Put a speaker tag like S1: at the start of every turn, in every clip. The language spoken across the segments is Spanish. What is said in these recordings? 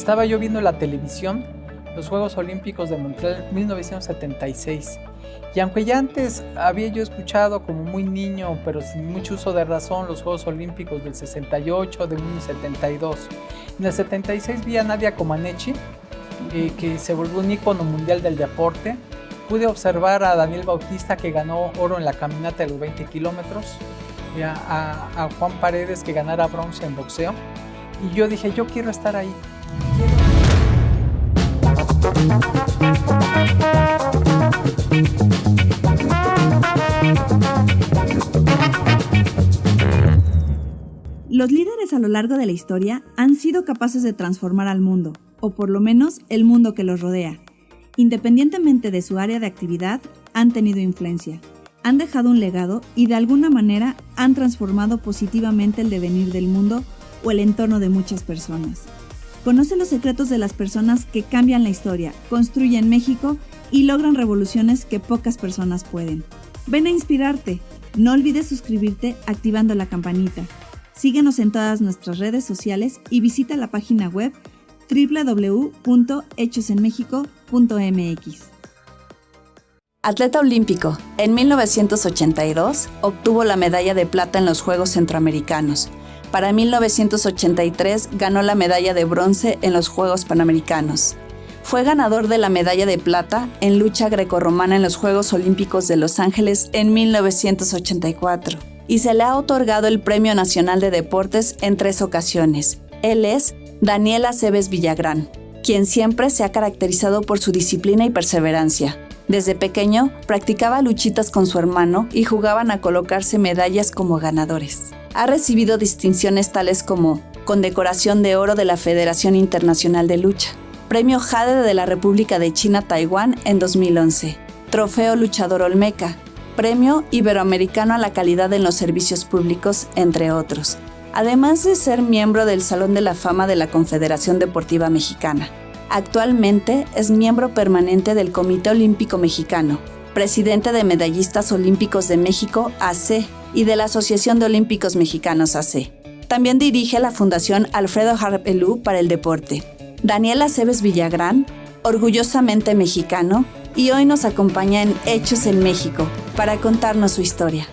S1: estaba yo viendo la televisión los Juegos Olímpicos de Montreal 1976. Y aunque ya antes había yo escuchado como muy niño, pero sin mucho uso de razón, los Juegos Olímpicos del 68, de 1972. En el 76 vi a Nadia Comaneci, que se volvió un ícono mundial del deporte. Pude observar a Daniel Bautista, que ganó oro en la caminata de los 20 kilómetros, a Juan Paredes, que ganara bronce en boxeo. Y yo dije, yo quiero estar ahí.
S2: Los líderes a lo largo de la historia han sido capaces de transformar al mundo, o por lo menos el mundo que los rodea. Independientemente de su área de actividad, han tenido influencia, han dejado un legado y de alguna manera han transformado positivamente el devenir del mundo o el entorno de muchas personas. Conoce los secretos de las personas que cambian la historia, construyen México y logran revoluciones que pocas personas pueden. Ven a inspirarte. No olvides suscribirte activando la campanita. Síguenos en todas nuestras redes sociales y visita la página web www.hechosenmexico.mx.
S3: Atleta olímpico, en 1982 obtuvo la medalla de plata en los Juegos Centroamericanos. Para 1983 ganó la medalla de bronce en los Juegos Panamericanos. Fue ganador de la medalla de plata en lucha grecorromana en los Juegos Olímpicos de Los Ángeles en 1984 y se le ha otorgado el Premio Nacional de Deportes en 3 ocasiones. Él es Daniel Aceves Villagrán, quien siempre se ha caracterizado por su disciplina y perseverancia. Desde pequeño, practicaba luchitas con su hermano y jugaban a colocarse medallas como ganadores. Ha recibido distinciones tales como Condecoración de Oro de la Federación Internacional de Lucha, Premio Jade de la República de China-Taiwán en 2011, Trofeo Luchador Olmeca, Premio Iberoamericano a la Calidad en los Servicios Públicos, entre otros, además de ser miembro del Salón de la Fama de la Confederación Deportiva Mexicana. Actualmente es miembro permanente del Comité Olímpico Mexicano, presidente de Medallistas Olímpicos de México, AC, y de la Asociación de Olímpicos Mexicanos, AC. También dirige la Fundación Alfredo Harp Elú para el Deporte. Daniel Aceves Villagrán, orgullosamente mexicano, y hoy nos acompaña en Hechos en México para contarnos su historia.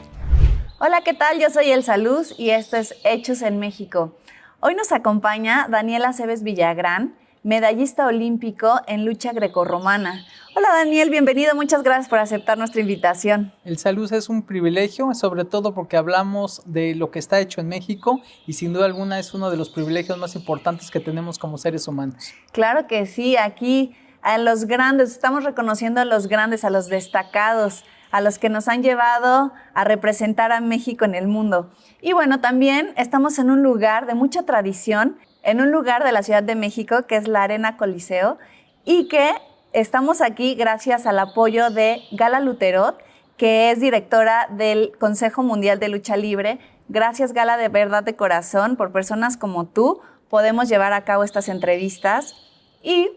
S4: Hola, ¿qué tal? Yo soy Elsa Luz y esto es Hechos en México. Hoy nos acompaña Daniel Aceves Villagrán, medallista olímpico en lucha grecorromana. Hola Daniel, bienvenido, muchas gracias por aceptar nuestra invitación.
S1: El salud es un privilegio, sobre todo porque hablamos de lo que está hecho en México y sin duda alguna es uno de los privilegios más importantes que tenemos como seres humanos.
S4: Claro que sí, aquí a los grandes, estamos reconociendo a los grandes, a los destacados, a los que nos han llevado a representar a México en el mundo. Y bueno, también estamos en un lugar de mucha tradición, en un lugar de la Ciudad de México que es la Arena Coliseo y que estamos aquí gracias al apoyo de Gala Luterot, que es directora del Consejo Mundial de Lucha Libre. Gracias, Gala, de verdad, de corazón, por personas como tú podemos llevar a cabo estas entrevistas. Y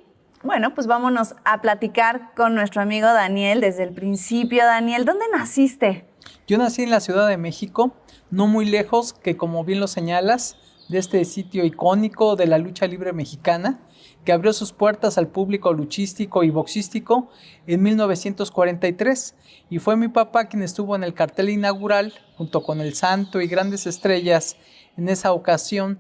S4: bueno, pues vámonos a platicar con nuestro amigo Daniel desde el principio. Daniel, ¿dónde naciste?
S1: Yo nací en la Ciudad de México, no muy lejos, que como bien lo señalas, de este sitio icónico de la lucha libre mexicana, que abrió sus puertas al público luchístico y boxístico en 1943. Y fue mi papá quien estuvo en el cartel inaugural, junto con el Santo y grandes estrellas, en esa ocasión,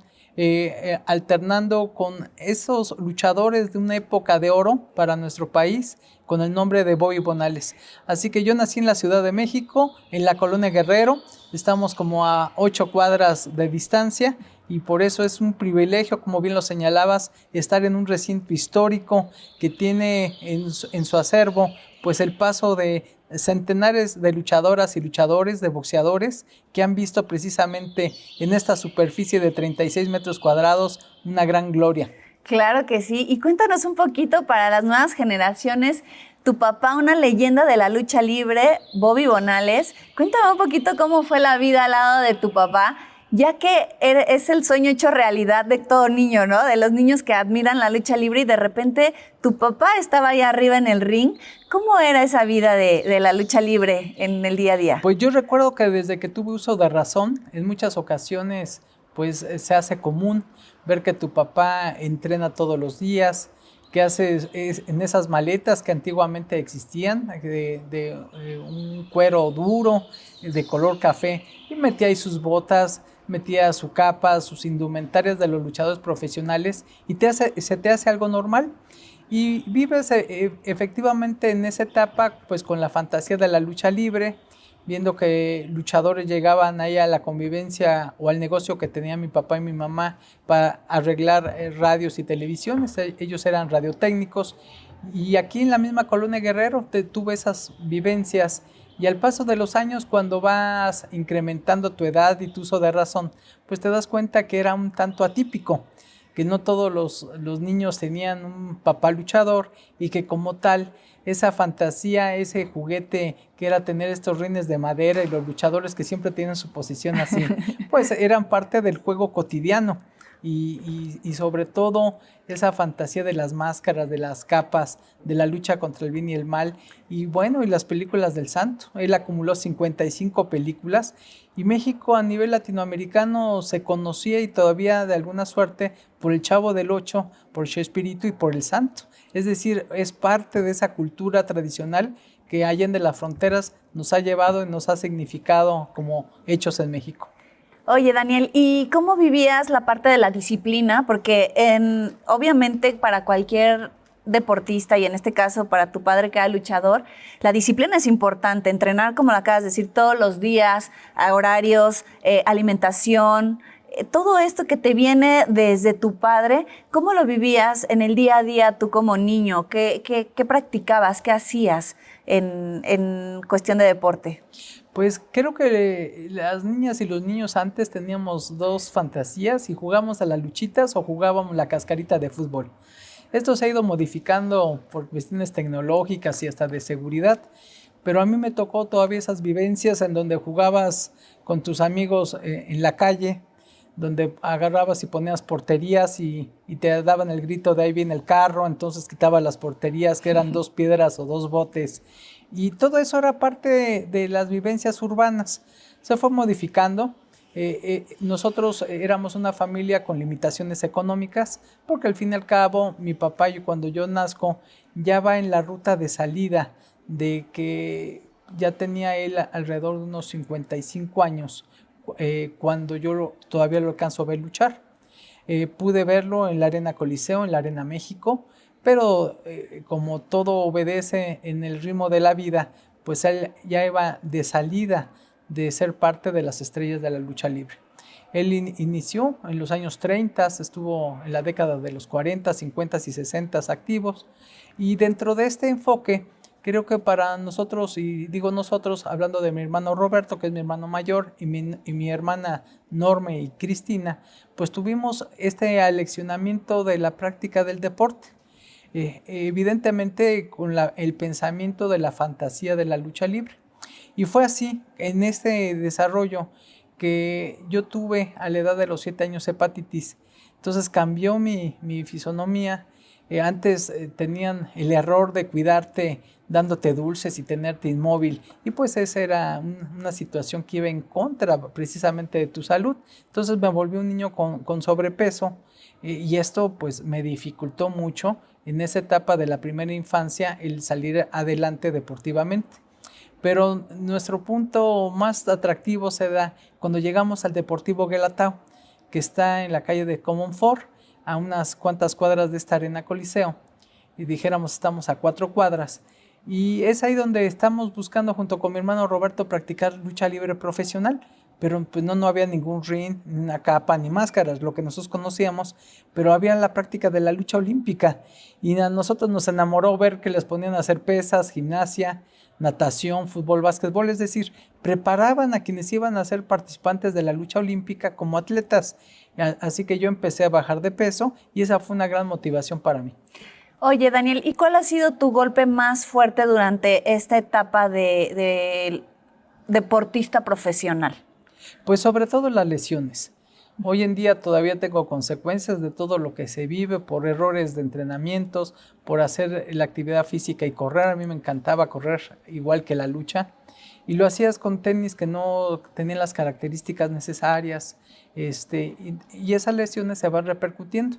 S1: alternando con esos luchadores de una época de oro para nuestro país, con el nombre de Bobby Bonales. Así que yo nací en la Ciudad de México, en la Colonia Guerrero, estamos como a 8 cuadras de distancia, y por eso es un privilegio, como bien lo señalabas, estar en un recinto histórico que tiene en su acervo pues el paso de centenares de luchadoras y luchadores, de boxeadores, que han visto precisamente en esta superficie de 36 metros cuadrados una gran gloria.
S4: Claro que sí, y cuéntanos un poquito para las nuevas generaciones, tu papá, una leyenda de la lucha libre, Bobby Bonales. Cuéntame un poquito cómo fue la vida al lado de tu papá, ya que es el sueño hecho realidad de todo niño, ¿no? De los niños que admiran la lucha libre y de repente tu papá estaba ahí arriba en el ring. ¿Cómo era esa vida de la lucha libre en el día a día?
S1: Pues yo recuerdo que desde que tuve uso de razón, en muchas ocasiones pues se hace común ver que tu papá entrena todos los días, que hace en esas maletas que antiguamente existían, de un cuero duro, de color café, y metía ahí sus botas, metía su capa, sus indumentarias de los luchadores profesionales, y se te hace algo normal. Y vives efectivamente en esa etapa pues con la fantasía de la lucha libre, viendo que luchadores llegaban ahí a la convivencia o al negocio que tenía mi papá y mi mamá para arreglar radios y televisiones. Ellos eran radiotécnicos, y aquí en la misma Colonia Guerrero tuve esas vivencias, y al paso de los años, cuando vas incrementando tu edad y tu uso de razón, pues te das cuenta que era un tanto atípico, que no todos los niños tenían un papá luchador, y que como tal, esa fantasía, ese juguete que era tener estos rines de madera y los luchadores que siempre tienen su posición así, pues eran parte del juego cotidiano. Y sobre todo esa fantasía de las máscaras, de las capas, de la lucha contra el bien y el mal, y bueno, y las películas del Santo. Él acumuló 55 películas, y México a nivel latinoamericano se conocía, y todavía de alguna suerte, por el Chavo del Ocho, por Chespirito y por el Santo. Es decir, es parte de esa cultura tradicional que allende las fronteras nos ha llevado y nos ha significado como hechos en México.
S4: Oye, Daniel, ¿y cómo vivías la parte de la disciplina? Porque obviamente para cualquier deportista, y en este caso para tu padre que era luchador, la disciplina es importante. Entrenar, como lo acabas de decir, todos los días, a horarios, alimentación, todo esto que te viene desde tu padre, ¿cómo lo vivías en el día a día tú como niño? ¿Qué practicabas? ¿Qué hacías en cuestión de deporte?
S1: Pues creo que las niñas y los niños antes teníamos dos fantasías, y jugábamos a las luchitas o jugábamos la cascarita de fútbol. Esto se ha ido modificando por cuestiones tecnológicas y hasta de seguridad, pero a mí me tocó todavía esas vivencias en donde jugabas con tus amigos en la calle, donde agarrabas y ponías porterías, y te daban el grito de ahí viene el carro, entonces quitabas las porterías que eran 2 piedras o 2 botes, y todo eso era parte de las vivencias urbanas. Se fue modificando. Nosotros éramos una familia con limitaciones económicas, porque al fin y al cabo mi papá, cuando yo nazco, ya va en la ruta de salida, de que ya tenía él alrededor de unos 55 años, cuando yo todavía lo alcanzo a ver luchar. Pude verlo en la Arena Coliseo, en la Arena México, pero como todo obedece en el ritmo de la vida, pues él ya iba de salida de ser parte de las estrellas de la lucha libre. Él inició en los años 30, estuvo en la década de los 40, 50 y 60 activos, y dentro de este enfoque, creo que para nosotros, y digo nosotros hablando de mi hermano Roberto, que es mi hermano mayor, y mi hermana Norma y Cristina, pues tuvimos este aleccionamiento de la práctica del deporte. Evidentemente con el pensamiento de la fantasía de la lucha libre. Y fue así, en este desarrollo, que yo tuve a la edad de los 7 años hepatitis. Entonces cambió mi fisonomía. Antes tenían el error de cuidarte dándote dulces y tenerte inmóvil, y pues esa era una situación que iba en contra precisamente de tu salud. Entonces me volví un niño con sobrepeso, y esto pues me dificultó mucho en esa etapa de la primera infancia el salir adelante deportivamente. Pero nuestro punto más atractivo se da cuando llegamos al Deportivo Guelatao, que está en la calle de Comonfort, a unas cuantas cuadras de esta Arena Coliseo, y dijéramos estamos a 4 cuadras, y es ahí donde estamos buscando junto con mi hermano Roberto practicar lucha libre profesional, pero pues no había ningún ring, ni una capa, ni máscaras, lo que nosotros conocíamos, pero había la práctica de la lucha olímpica, y a nosotros nos enamoró ver que les ponían a hacer pesas, gimnasia, natación, fútbol, básquetbol, es decir, preparaban a quienes iban a ser participantes de la lucha olímpica como atletas. Así que yo empecé a bajar de peso, y esa fue una gran motivación para mí.
S4: Oye, Daniel, ¿y cuál ha sido tu golpe más fuerte durante esta etapa de deportista profesional?
S1: Pues sobre todo las lesiones. Hoy en día todavía tengo consecuencias de todo lo que se vive por errores de entrenamientos, por hacer la actividad física y correr. A mí me encantaba correr igual que la lucha. y lo hacías con tenis que no tenían las características necesarias, y esas lesiones se van repercutiendo.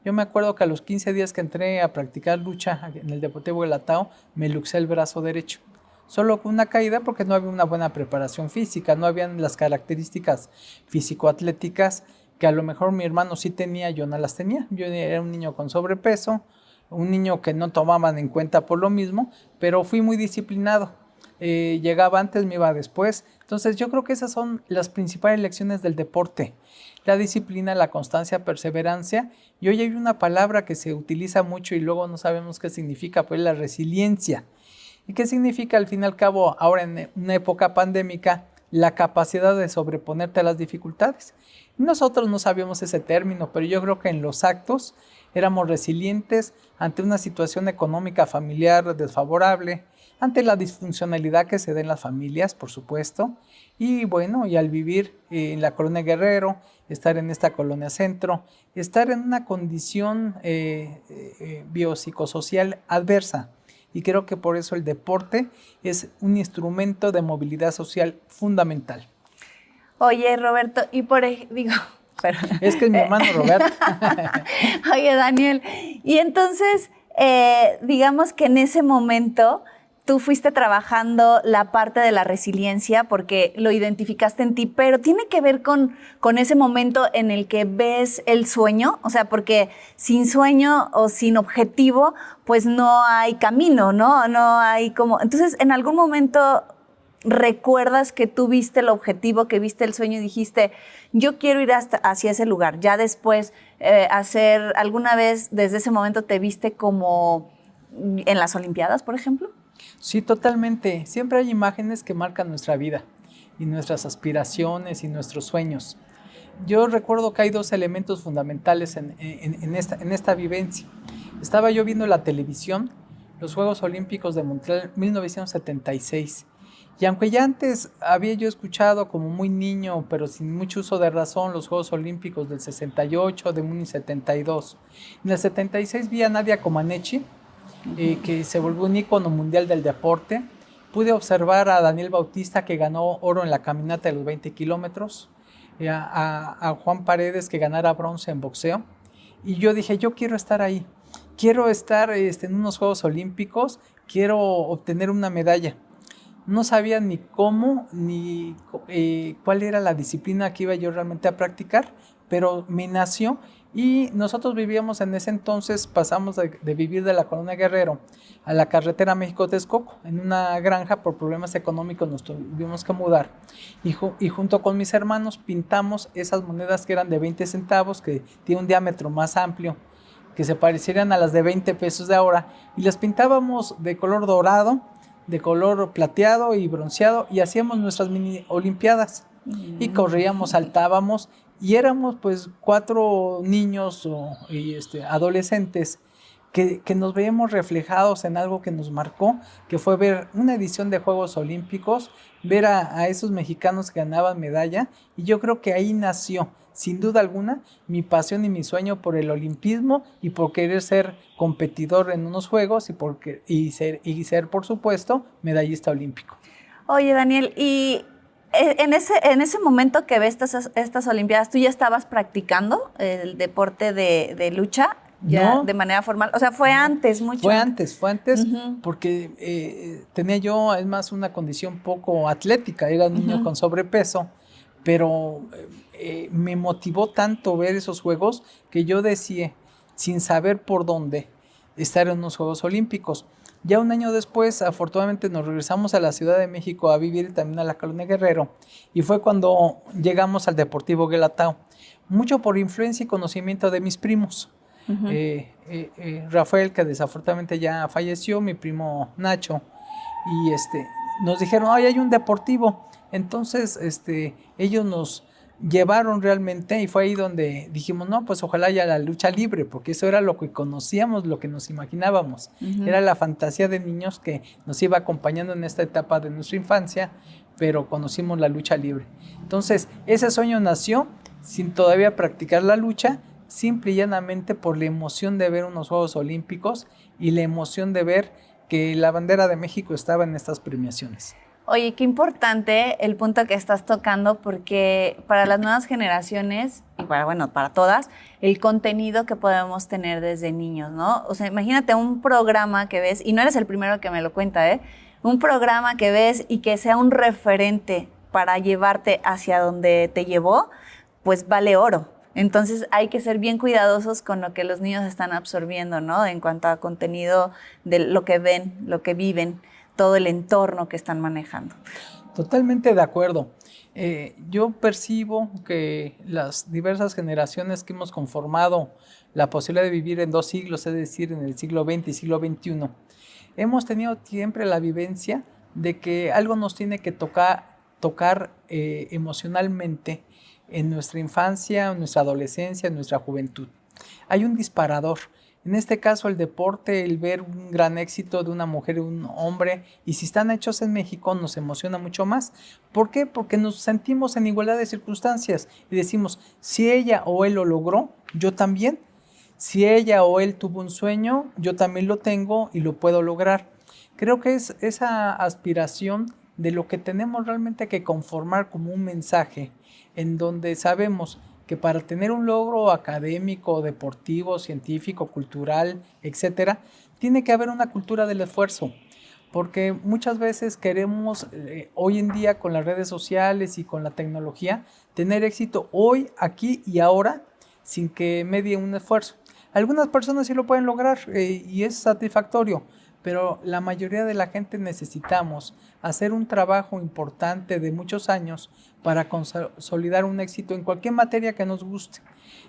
S1: Yo me acuerdo que a los 15 días que entré a practicar lucha en el Deportivo Guelatao, me luxé el brazo derecho. Solo con una caída porque no había una buena preparación física, no habían las características físico-atléticas que a lo mejor mi hermano sí tenía, yo no las tenía. Yo era un niño con sobrepeso, un niño que no tomaban en cuenta por lo mismo, pero fui muy disciplinado. Llegaba antes, me iba después. Entonces yo creo que esas son las principales lecciones del deporte: la disciplina, la constancia, perseverancia. Y hoy hay una palabra que se utiliza mucho y luego no sabemos qué significa, pues la resiliencia. ¿Y qué significa al fin y al cabo ahora en una época pandémica? La capacidad de sobreponerte a las dificultades. Nosotros no sabíamos ese término, pero yo creo que en los actos éramos resilientes ante una situación económica familiar desfavorable, ante la disfuncionalidad que se da en las familias, por supuesto, y bueno, y al vivir en la Colonia Guerrero, estar en esta Colonia Centro, estar en una condición biopsicosocial adversa. Y creo que por eso el deporte es un instrumento de movilidad social fundamental.
S4: Oye, Roberto,
S1: Es que es mi hermano Roberto.
S4: Oye, Daniel, y entonces, digamos que en ese momento tú fuiste trabajando la parte de la resiliencia porque lo identificaste en ti, pero ¿tiene que ver con ese momento en el que ves el sueño? O sea, porque sin sueño o sin objetivo, pues no hay camino, ¿no? No hay como... Entonces, ¿en algún momento recuerdas que tú viste el objetivo, que viste el sueño y dijiste, yo quiero ir hacia ese lugar? Ya después, ¿alguna vez desde ese momento te viste como en las Olimpiadas, por ejemplo?
S1: Sí, totalmente. Siempre hay imágenes que marcan nuestra vida y nuestras aspiraciones y nuestros sueños. Yo recuerdo que hay dos elementos fundamentales en esta vivencia. Estaba yo viendo la televisión, los Juegos Olímpicos de Montreal 1976. Y aunque ya antes había yo escuchado como muy niño, pero sin mucho uso de razón, los Juegos Olímpicos del 68, de Múnich 72. En el 76 vi a Nadia Comaneci, que se volvió un ícono mundial del deporte. Pude observar a Daniel Bautista, que ganó oro en la caminata de los 20 kilómetros, a Juan Paredes, que ganara bronce en boxeo. Y yo dije, yo quiero estar ahí, quiero estar en unos Juegos Olímpicos, quiero obtener una medalla. No sabía ni cómo, ni cuál era la disciplina que iba yo realmente a practicar, pero me nació. Y nosotros vivíamos en ese entonces, pasamos de vivir de la Colonia Guerrero a la carretera México-Texcoco, en una granja. Por problemas económicos nos tuvimos que mudar. Y junto con mis hermanos pintamos esas monedas que eran de 20 centavos, que tienen un diámetro más amplio, que se parecieran a las de 20 pesos de ahora, y las pintábamos de color dorado, de color plateado y bronceado, y hacíamos nuestras mini olimpiadas. Y corríamos, saltábamos, y éramos pues 4 niños y adolescentes que nos veíamos reflejados en algo que nos marcó, que fue ver una edición de Juegos Olímpicos, ver a esos mexicanos que ganaban medalla, y yo creo que ahí nació, sin duda alguna, mi pasión y mi sueño por el olimpismo y por querer ser competidor en unos Juegos y ser, por supuesto, medallista olímpico.
S4: Oye, Daniel, y en ese momento que ves estas Olimpiadas, ¿tú ya estabas practicando el deporte de lucha ya no, de manera formal? O sea, fue antes, mucho.
S1: Fue antes, porque tenía yo, además, una condición poco atlética. Era un niño con sobrepeso, pero me motivó tanto ver esos Juegos que yo deseé, sin saber por dónde, estar en unos Juegos Olímpicos. Ya un año después, afortunadamente, nos regresamos a la Ciudad de México a vivir también a la Colonia Guerrero, y fue cuando llegamos al Deportivo Guelatao, mucho por influencia y conocimiento de mis primos. Rafael, que desafortunadamente ya falleció, mi primo Nacho, y nos dijeron, ay, hay un deportivo. Entonces ellos nos llevaron realmente, y fue ahí donde dijimos, no, pues ojalá haya la lucha libre, porque eso era lo que conocíamos, lo que nos imaginábamos. Era la fantasía de niños que nos iba acompañando en esta etapa de nuestra infancia, pero conocimos la lucha libre. Entonces ese sueño nació sin todavía practicar la lucha, simple y llanamente por la emoción de ver unos Juegos Olímpicos y la emoción de ver que la bandera de México estaba en estas premiaciones.
S4: Oye, qué importante el punto que estás tocando, porque para las nuevas generaciones, y para todas, el contenido que podemos tener desde niños, ¿no? O sea, imagínate un programa que ves, y no eres el primero que me lo cuenta, ¿eh? Un programa que ves y que sea un referente para llevarte hacia donde te llevó, pues vale oro. Entonces hay que ser bien cuidadosos con lo que los niños están absorbiendo, ¿no? En cuanto a contenido de lo que ven, lo que viven, todo el entorno que están manejando.
S1: Totalmente de acuerdo. Yo percibo que las diversas generaciones que hemos conformado la posibilidad de vivir en 2 siglos, es decir, en el siglo XX y siglo XXI, hemos tenido siempre la vivencia de que algo nos tiene que tocar emocionalmente en nuestra infancia, en nuestra adolescencia, en nuestra juventud. Hay un disparador. En este caso, el deporte, el ver un gran éxito de una mujer y un hombre, y si están hechos en México, nos emociona mucho más. ¿Por qué? Porque nos sentimos en igualdad de circunstancias y decimos, si ella o él lo logró, yo también. Si ella o él tuvo un sueño, yo también lo tengo y lo puedo lograr. Creo que es esa aspiración de lo que tenemos realmente que conformar como un mensaje, en donde sabemos que para tener un logro académico, deportivo, científico, cultural, etcétera, tiene que haber una cultura del esfuerzo, porque muchas veces queremos, hoy en día con las redes sociales y con la tecnología, tener éxito hoy, aquí y ahora, sin que medie un esfuerzo. Algunas personas sí lo pueden lograr y es satisfactorio, pero la mayoría de la gente necesitamos hacer un trabajo importante de muchos años para consolidar un éxito en cualquier materia que nos guste.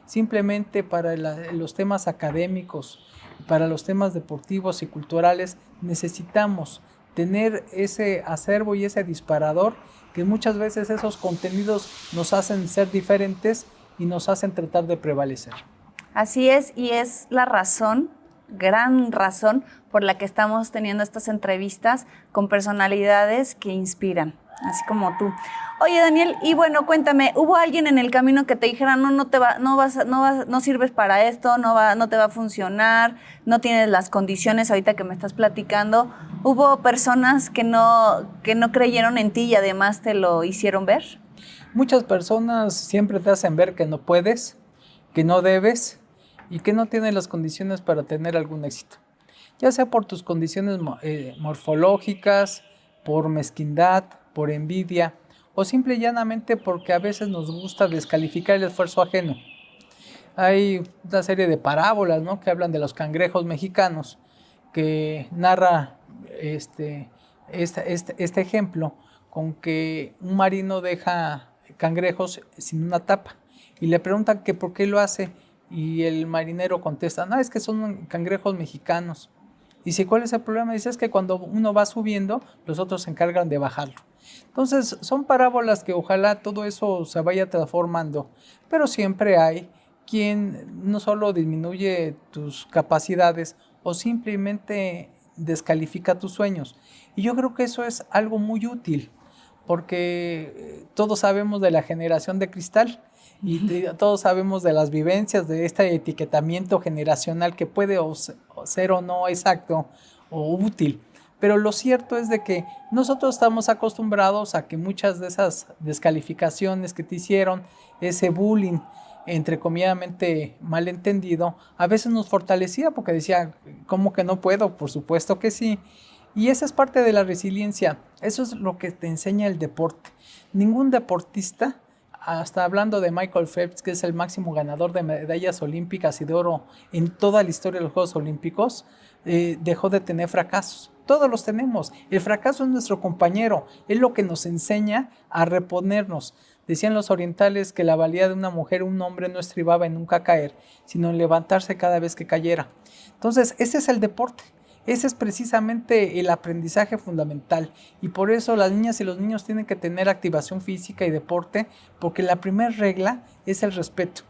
S1: Simplemente para los temas académicos, para los temas deportivos y culturales, necesitamos tener ese acervo y ese disparador que muchas veces esos contenidos nos hacen ser diferentes y nos hacen tratar de prevalecer.
S4: Así es, y es la razón, gran razón, por la que estamos teniendo estas entrevistas con personalidades que inspiran, así como tú. Oye, Daniel, y bueno, cuéntame, ¿hubo alguien en el camino que te dijera, no sirves para esto, no te va a funcionar, no tienes las condiciones ahorita que me estás platicando? ¿Hubo personas que no creyeron en ti y además te lo hicieron ver?
S1: Muchas personas siempre te hacen ver que no puedes, que no debes y que no tienes las condiciones para tener algún éxito. Ya sea por tus condiciones morfológicas, por mezquindad, por envidia, o simple y llanamente porque a veces nos gusta descalificar el esfuerzo ajeno. Hay una serie de parábolas, ¿no?, que hablan de los cangrejos mexicanos, que narra este ejemplo con que un marino deja cangrejos sin una tapa y le preguntan que por qué lo hace, y el marinero contesta, no, es que son cangrejos mexicanos. Dice, ¿cuál es el problema? Dice, es que cuando uno va subiendo, los otros se encargan de bajarlo. Entonces, son parábolas que ojalá todo eso se vaya transformando, pero siempre hay quien no solo disminuye tus capacidades o simplemente descalifica tus sueños. Y yo creo que eso es algo muy útil, porque todos sabemos de la generación de cristal y todos sabemos de las vivencias de este etiquetamiento generacional que puede ser o no exacto o útil. Pero lo cierto es de que nosotros estamos acostumbrados a que muchas de esas descalificaciones que te hicieron, ese bullying, entrecomilladamente malentendido, a veces nos fortalecía porque decía, ¿cómo que no puedo? Por supuesto que sí. Y esa es parte de la resiliencia. Eso es lo que te enseña el deporte. Ningún deportista, hasta hablando de Michael Phelps, que es el máximo ganador de medallas olímpicas y de oro en toda la historia de los Juegos Olímpicos, dejó de tener fracasos. Todos los tenemos. El fracaso es nuestro compañero. Es lo que nos enseña a reponernos. Decían los orientales que la valía de una mujer o un hombre no estribaba en nunca caer, sino en levantarse cada vez que cayera. Entonces, ese es el deporte. Ese es precisamente el aprendizaje fundamental, y por eso las niñas y los niños tienen que tener activación física y deporte, porque la primera regla es el respeto.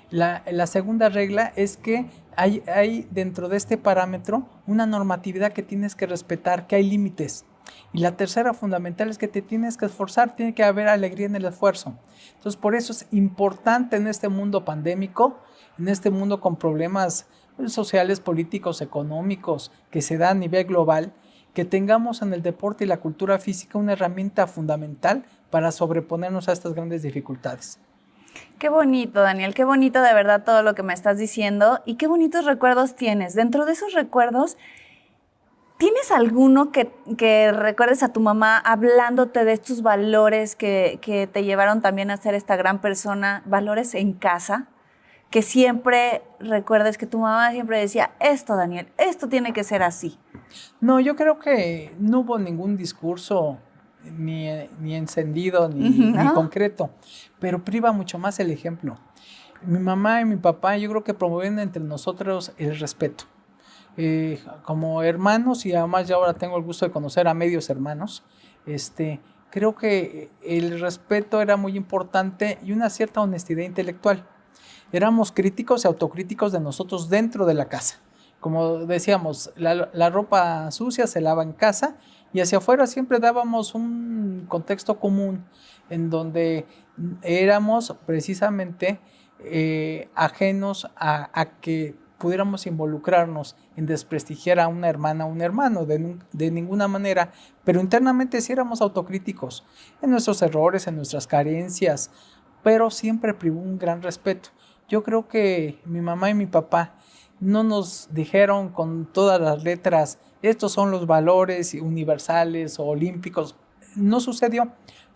S1: La segunda regla es que hay dentro de este parámetro una normatividad que tienes que respetar, que hay límites. Y la tercera fundamental es que te tienes que esforzar, tiene que haber alegría en el esfuerzo. Entonces, por eso es importante en este mundo pandémico, en este mundo con problemas sociales, políticos, económicos, que se da a nivel global, que tengamos en el deporte y la cultura física una herramienta fundamental para sobreponernos a estas grandes dificultades.
S4: Qué bonito, Daniel, qué bonito de verdad todo lo que me estás diciendo y qué bonitos recuerdos tienes. Dentro de esos recuerdos, ¿tienes alguno que recuerdes a tu mamá hablándote de estos valores que te llevaron también a ser esta gran persona, valores en casa? Que siempre recuerdes que tu mamá siempre decía, esto, Daniel, esto tiene que ser así.
S1: No, yo creo que no hubo ningún discurso ni encendido ni concreto, pero priva mucho más el ejemplo. Mi mamá y mi papá yo creo que promueven entre nosotros el respeto. Como hermanos, y además ya ahora tengo el gusto de conocer a medios hermanos, creo que el respeto era muy importante y una cierta honestidad intelectual. Éramos críticos y autocríticos de nosotros dentro de la casa. Como decíamos, la ropa sucia se lava en casa y hacia afuera siempre dábamos un contexto común en donde éramos precisamente ajenos a que pudiéramos involucrarnos en desprestigiar a una hermana o un hermano de ninguna manera, pero internamente sí éramos autocríticos en nuestros errores, en nuestras carencias, pero siempre privó un gran respeto. Yo creo que mi mamá y mi papá no nos dijeron con todas las letras, estos son los valores universales o olímpicos. No sucedió,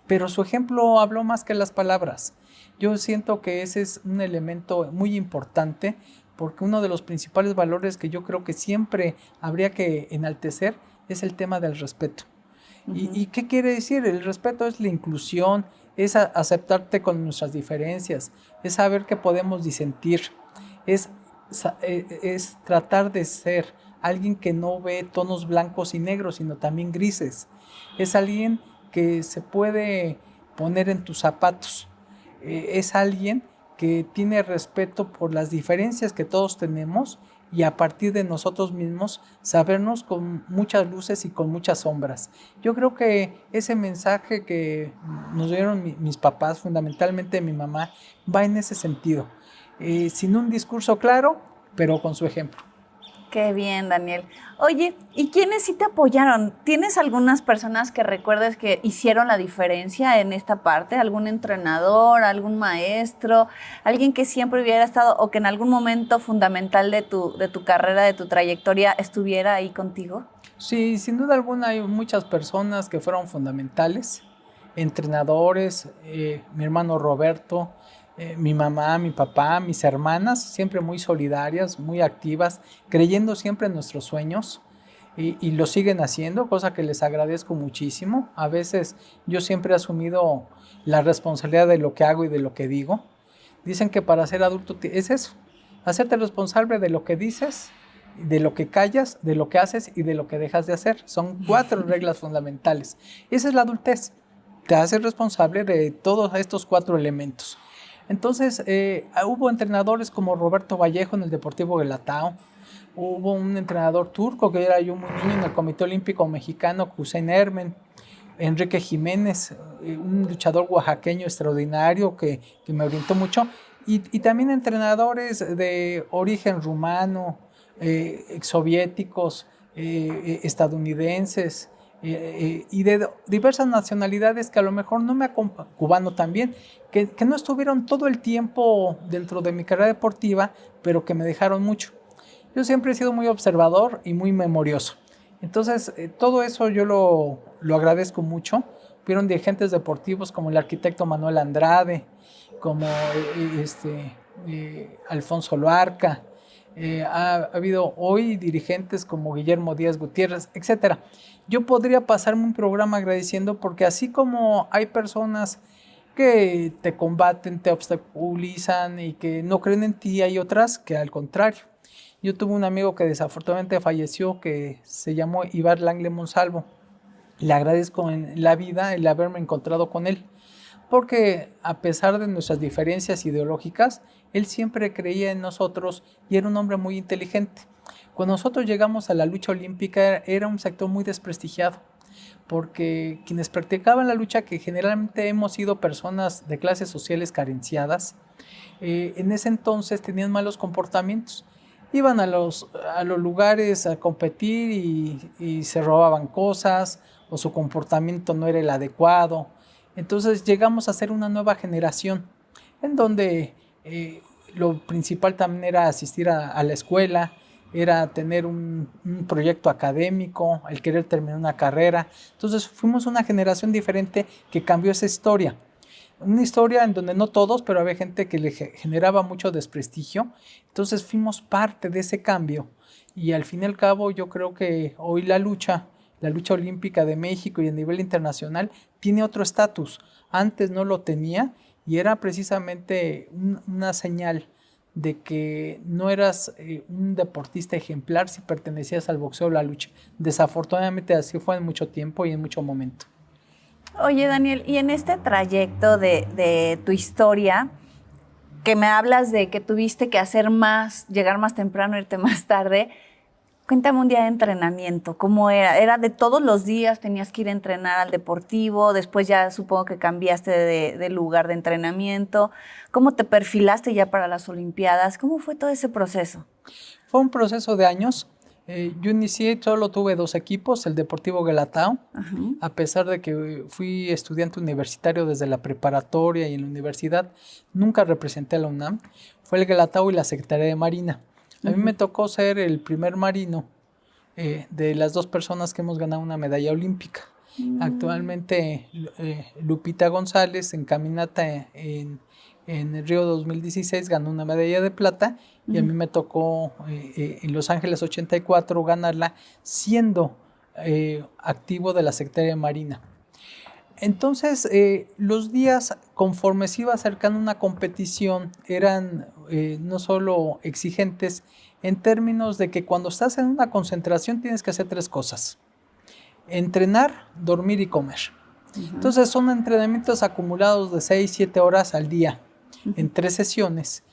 S1: pero su ejemplo habló más que las palabras. Yo siento que ese es un elemento muy importante porque uno de los principales valores que yo creo que siempre habría que enaltecer es el tema del respeto. ¿Y qué quiere decir? El respeto es la inclusión, es aceptarte con nuestras diferencias, es saber que podemos disentir, es tratar de ser alguien que no ve tonos blancos y negros, sino también grises. Es alguien que se puede poner en tus zapatos. Es alguien que tiene respeto por las diferencias que todos tenemos y a partir de nosotros mismos sabernos con muchas luces y con muchas sombras. Yo creo que ese mensaje que nos dieron mis papás, fundamentalmente mi mamá, va en ese sentido. Sin un discurso claro, pero con su ejemplo.
S4: Qué bien, Daniel. Oye, ¿y quiénes sí te apoyaron? ¿Tienes algunas personas que recuerdes que hicieron la diferencia en esta parte? ¿Algún entrenador, algún maestro, alguien que siempre hubiera estado o que en algún momento fundamental de tu carrera, de tu trayectoria, estuviera ahí contigo?
S1: Sí, sin duda alguna hay muchas personas que fueron fundamentales, entrenadores, mi hermano Roberto, mi mamá, mi papá, mis hermanas, siempre muy solidarias, muy activas, creyendo siempre en nuestros sueños y lo siguen haciendo, cosa que les agradezco muchísimo. A veces yo siempre he asumido la responsabilidad de lo que hago y de lo que digo. Dicen que para ser adulto es eso, hacerte responsable de lo que dices, de lo que callas, de lo que haces y de lo que dejas de hacer. Son 4 reglas fundamentales. Esa es la adultez. Te haces responsable de todos estos 4 elementos. Entonces, hubo entrenadores como Roberto Vallejo en el Deportivo Guelatao, hubo un entrenador turco que era yo muy niño en el Comité Olímpico Mexicano, Hüseyin Ermen, Enrique Jiménez, un luchador oaxaqueño extraordinario que me orientó mucho, y también entrenadores de origen rumano, exsoviéticos, estadounidenses, y de diversas nacionalidades que a lo mejor no me acompañan, cubano también, que no estuvieron todo el tiempo dentro de mi carrera deportiva, pero que me dejaron mucho. Yo siempre he sido muy observador y muy memorioso. Entonces, todo eso yo lo agradezco mucho. Hubieron dirigentes deportivos como el arquitecto Manuel Andrade, como Alfonso Loarca. Ha habido hoy dirigentes como Guillermo Díaz Gutiérrez, etcétera. Yo podría pasarme un programa agradeciendo porque así como hay personas que te combaten, te obstaculizan y que no creen en ti, hay otras que al contrario. Yo tuve un amigo que desafortunadamente falleció que se llamó Ibar Langle Monsalvo. Le agradezco en la vida el haberme encontrado con él, porque a pesar de nuestras diferencias ideológicas, él siempre creía en nosotros y era un hombre muy inteligente. Cuando nosotros llegamos a la lucha olímpica era un sector muy desprestigiado, porque quienes practicaban la lucha, que generalmente hemos sido personas de clases sociales carenciadas, en ese entonces tenían malos comportamientos. Iban a los lugares a competir y se robaban cosas o su comportamiento no era el adecuado. Entonces llegamos a ser una nueva generación en donde lo principal también era asistir a la escuela, era tener un proyecto académico, el querer terminar una carrera. Entonces fuimos una generación diferente que cambió esa historia. Una historia en donde no todos, pero había gente que le generaba mucho desprestigio. Entonces fuimos parte de ese cambio. Y al fin y al cabo yo creo que hoy la lucha olímpica de México y a nivel internacional tiene otro estatus. Antes no lo tenía y era precisamente una señal de que no eras un deportista ejemplar si pertenecías al boxeo o la lucha. Desafortunadamente así fue en mucho tiempo y en mucho momento.
S4: Oye, Daniel, y en este trayecto de tu historia, que me hablas de que tuviste que hacer más, llegar más temprano, irte más tarde, cuéntame un día de entrenamiento, ¿cómo era? ¿Era de todos los días, tenías que ir a entrenar al deportivo? Después ya supongo que cambiaste de lugar de entrenamiento. ¿Cómo te perfilaste ya para las Olimpiadas? ¿Cómo fue todo ese proceso?
S1: Fue un proceso de años. Yo inicié, solo tuve 2 equipos, el Deportivo Guelatao, a pesar de que fui estudiante universitario desde la preparatoria y en la universidad, nunca representé a la UNAM, fue el Guelatao y la Secretaría de Marina. A mí me tocó ser el primer marino de las 2 personas que hemos ganado una medalla olímpica. Actualmente Lupita González en caminata en el Río 2016 ganó una medalla de plata y a mí me tocó en Los Ángeles 84 ganarla siendo activo de la Secretaría de Marina. Entonces los días conforme se iba acercando una competición eran no solo exigentes en términos de que cuando estás en una concentración tienes que hacer 3 cosas: entrenar, dormir y comer. Entonces son entrenamientos acumulados de 6-7 horas al día en 3 sesiones,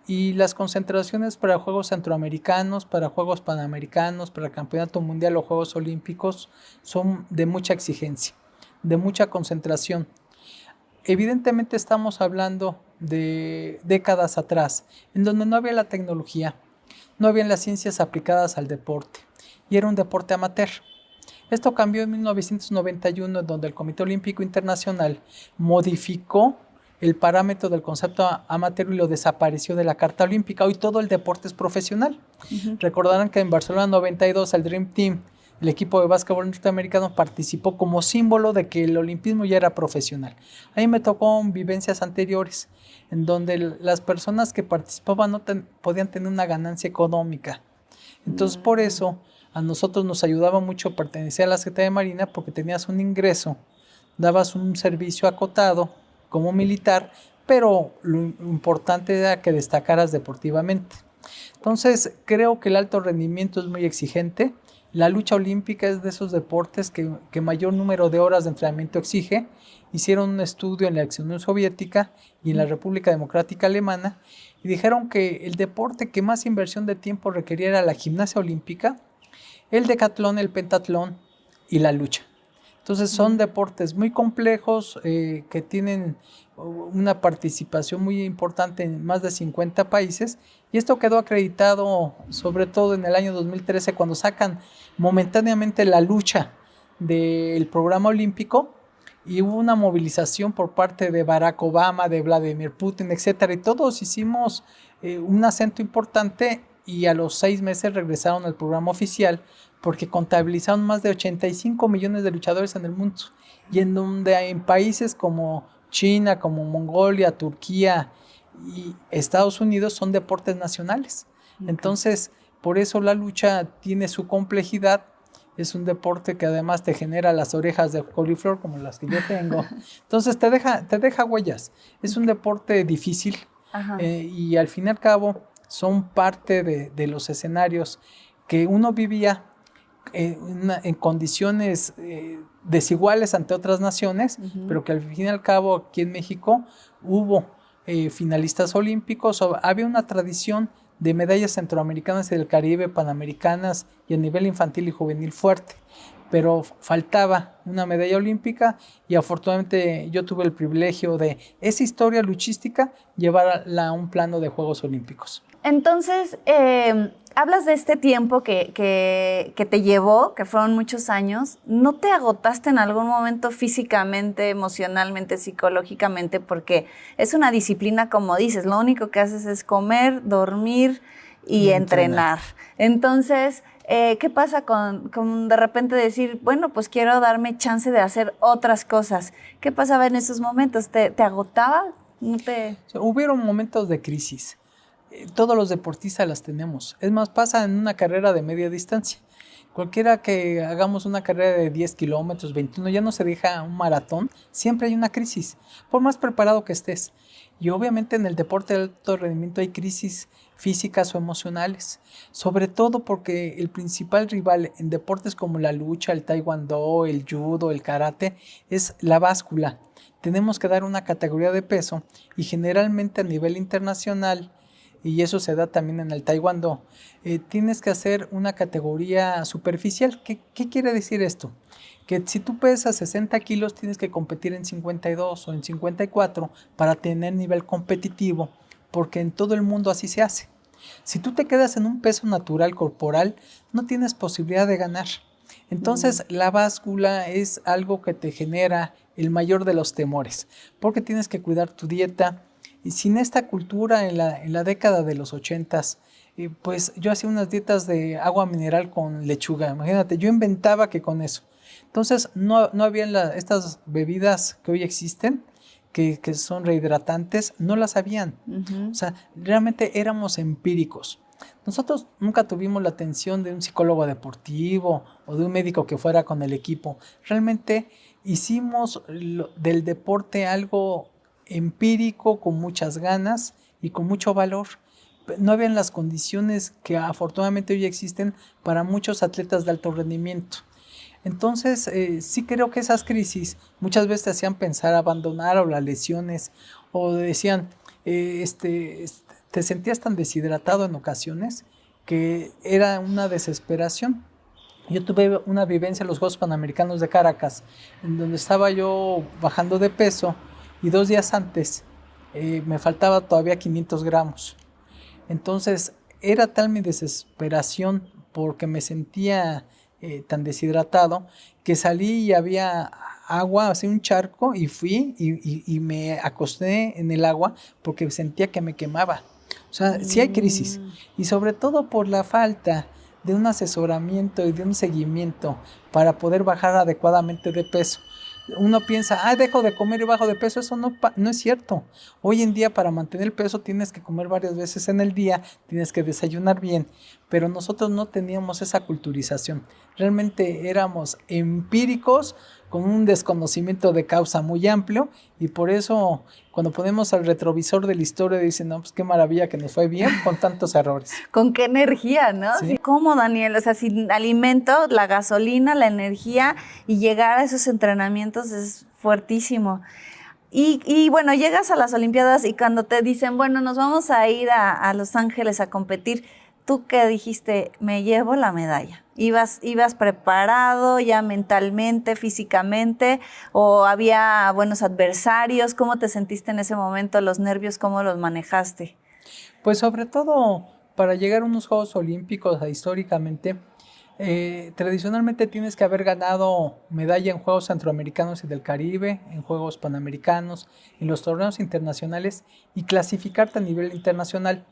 S1: y las concentraciones para Juegos Centroamericanos, para Juegos Panamericanos, para el Campeonato Mundial o Juegos Olímpicos son de mucha exigencia, de mucha concentración. Evidentemente estamos hablando de décadas atrás, en donde no había la tecnología, no habían las ciencias aplicadas al deporte, y era un deporte amateur. Esto cambió en 1991, en donde el Comité Olímpico Internacional modificó el parámetro del concepto amateur y lo desapareció de la Carta Olímpica. Hoy todo el deporte es profesional. Recordarán que en Barcelona 92 el Dream Team, el equipo de básquetbol norteamericano, participó como símbolo de que el olimpismo ya era profesional. A mí me tocó vivencias anteriores, en donde las personas que participaban no podían tener una ganancia económica. Entonces por eso a nosotros nos ayudaba mucho pertenecer a la Secretaría de Marina, porque tenías un ingreso, dabas un servicio acotado como militar, pero lo importante era que destacaras deportivamente. Entonces creo que el alto rendimiento es muy exigente. La lucha olímpica es de esos deportes que mayor número de horas de entrenamiento exige. Hicieron un estudio en la ex Unión Soviética y en la República Democrática Alemana y dijeron que el deporte que más inversión de tiempo requería era la gimnasia olímpica, el decatlón, el pentatlón y la lucha. Entonces son deportes muy complejos que tienen una participación muy importante en más de 50 países, y esto quedó acreditado sobre todo en el año 2013 cuando sacan momentáneamente la lucha del programa olímpico y hubo una movilización por parte de Barack Obama, de Vladimir Putin, etcétera, y todos hicimos un acento importante y a los 6 meses regresaron al programa oficial porque contabilizaron más de 85 millones de luchadores en el mundo, y en donde en países como China, como Mongolia, Turquía y Estados Unidos son deportes nacionales. Entonces, por eso la lucha tiene su complejidad. Es un deporte que además te genera las orejas de coliflor como las que yo tengo. Entonces te deja huellas. Es un deporte difícil y al fin y al cabo son parte de los escenarios que uno vivía en condiciones desiguales ante otras naciones, pero que al fin y al cabo aquí en México hubo finalistas olímpicos, había una tradición de medallas centroamericanas y del Caribe, panamericanas y a nivel infantil y juvenil fuerte. pero faltaba una medalla olímpica y afortunadamente yo tuve el privilegio de esa historia luchística llevarla a un plano de Juegos Olímpicos.
S4: Entonces, hablas de este tiempo que te llevó, que fueron muchos años. ¿No te agotaste en algún momento físicamente, emocionalmente, psicológicamente? Porque es una disciplina, como dices, lo único que haces es comer, dormir y entrenar. Entonces, ¿qué pasa con de repente decir, bueno, pues quiero darme chance de hacer otras cosas? ¿Qué pasaba en esos momentos? ¿Te agotaba? ¿No te...?
S1: Hubieron momentos de crisis. Todos los deportistas las tenemos. Es más, pasa en una carrera de media distancia. Cualquiera que hagamos una carrera de 10 kilómetros, 21, ya no se deja un maratón, siempre hay una crisis, por más preparado que estés. Y obviamente en el deporte de alto rendimiento hay crisis físicas o emocionales, sobre todo porque el principal rival en deportes como la lucha, el taekwondo, el judo, el karate, es la báscula. Tenemos que dar una categoría de peso y generalmente a nivel internacional, y eso se da también en el taekwondo, tienes que hacer una categoría superficial. ¿Qué quiere decir esto? Que si tú pesas 60 kilos tienes que competir en 52 o en 54 para tener nivel competitivo, porque en todo el mundo así se hace. Si tú te quedas en un peso natural corporal, no tienes posibilidad de ganar. Entonces la báscula es algo que te genera el mayor de los temores, porque tienes que cuidar tu dieta. Y sin esta cultura en la década de los 80s, pues yo hacía unas dietas de agua mineral con lechuga. Imagínate, yo inventaba que con eso. Entonces no había estas bebidas que hoy existen, que son rehidratantes, no las habían. O sea, realmente éramos empíricos. Nosotros nunca tuvimos la atención de un psicólogo deportivo o de un médico que fuera con el equipo. Realmente hicimos del deporte algo empírico, con muchas ganas y con mucho valor. No habían las condiciones que afortunadamente hoy existen para muchos atletas de alto rendimiento. Entonces, sí creo que esas crisis muchas veces te hacían pensar abandonar, o las lesiones, o decían, te sentías tan deshidratado en ocasiones que era una desesperación. Yo tuve una vivencia en los Juegos Panamericanos de Caracas, en donde estaba yo bajando de peso y 2 días antes me faltaba todavía 500 gramos. Entonces era tal mi desesperación porque me sentía tan deshidratado que salí y había agua, así un charco, y fui y me acosté en el agua porque sentía que me quemaba. O sea, sí hay crisis, y sobre todo por la falta de un asesoramiento y de un seguimiento para poder bajar adecuadamente de peso. Uno piensa, dejo de comer y bajo de peso. Eso no es cierto. Hoy en día, para mantener el peso tienes que comer varias veces en el día, tienes que desayunar bien, pero nosotros no teníamos esa culturización. Realmente éramos empíricos, con un desconocimiento de causa muy amplio, y por eso cuando ponemos al retrovisor de la historia dicen, no, pues qué maravilla que nos fue bien con tantos errores.
S4: Con qué energía, ¿no?
S1: Sí.
S4: ¿Cómo, Daniel? O sea, sin alimento, la gasolina, la energía, y llegar a esos entrenamientos es fuertísimo. Y bueno, llegas a las Olimpiadas y cuando te dicen, bueno, nos vamos a ir a Los Ángeles a competir, ¿tú qué dijiste? Me llevo la medalla. ¿Ibas preparado ya mentalmente, físicamente, o había buenos adversarios? ¿Cómo te sentiste en ese momento? ¿Los nervios, cómo los manejaste?
S1: Pues sobre todo, para llegar a unos Juegos Olímpicos históricamente, tradicionalmente tienes que haber ganado medalla en Juegos Centroamericanos y del Caribe, en Juegos Panamericanos, en los torneos internacionales, y clasificarte a nivel internacional.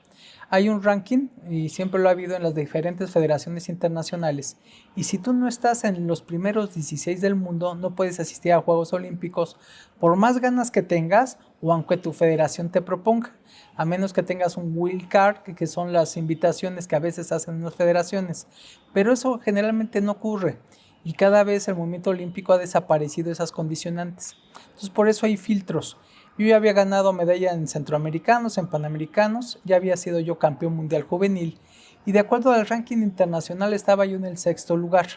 S1: Hay un ranking, y siempre lo ha habido en las diferentes federaciones internacionales, y si tú no estás en los primeros 16 del mundo, no puedes asistir a Juegos Olímpicos, por más ganas que tengas o aunque tu federación te proponga, a menos que tengas un wild card, que son las invitaciones que a veces hacen las federaciones. Pero eso generalmente no ocurre, y cada vez el movimiento olímpico ha desaparecido esas condicionantes. Entonces por eso hay filtros. Yo ya había ganado medalla en centroamericanos, en panamericanos, ya había sido yo campeón mundial juvenil, y de acuerdo al ranking internacional estaba yo en el 6º lugar.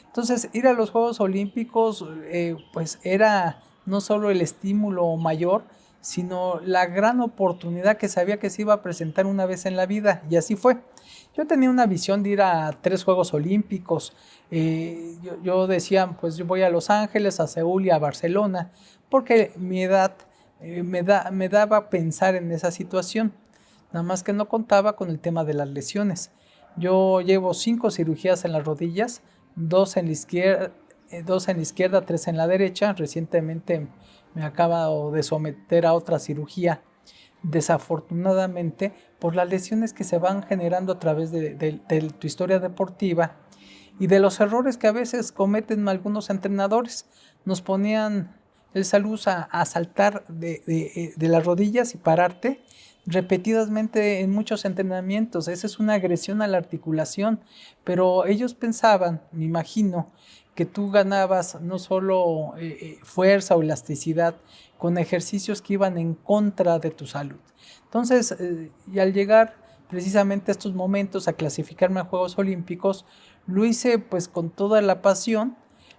S1: Entonces ir a los Juegos Olímpicos pues era no solo el estímulo mayor, sino la gran oportunidad que sabía que se iba a presentar una vez en la vida, y así fue. Yo tenía una visión de ir a 3 Juegos Olímpicos. Yo decía, pues yo voy a Los Ángeles, a Seúl y a Barcelona, porque mi edad me daba a pensar en esa situación. Nada más que no contaba con el tema de las lesiones. Yo llevo 5 cirugías en las rodillas, 2 en la izquierda, 3 en la derecha. Recientemente me acabo de someter a otra cirugía, desafortunadamente, por las lesiones que se van generando a través de tu historia deportiva y de los errores que a veces cometen algunos entrenadores. Nos ponían el salud a saltar de las rodillas y pararte repetidamente en muchos entrenamientos. Esa es una agresión a la articulación, pero ellos pensaban, me imagino, que tú ganabas no solo fuerza o elasticidad con ejercicios que iban en contra de tu salud. Entonces, y al llegar precisamente a estos momentos a clasificarme a Juegos Olímpicos, lo hice pues con toda la pasión,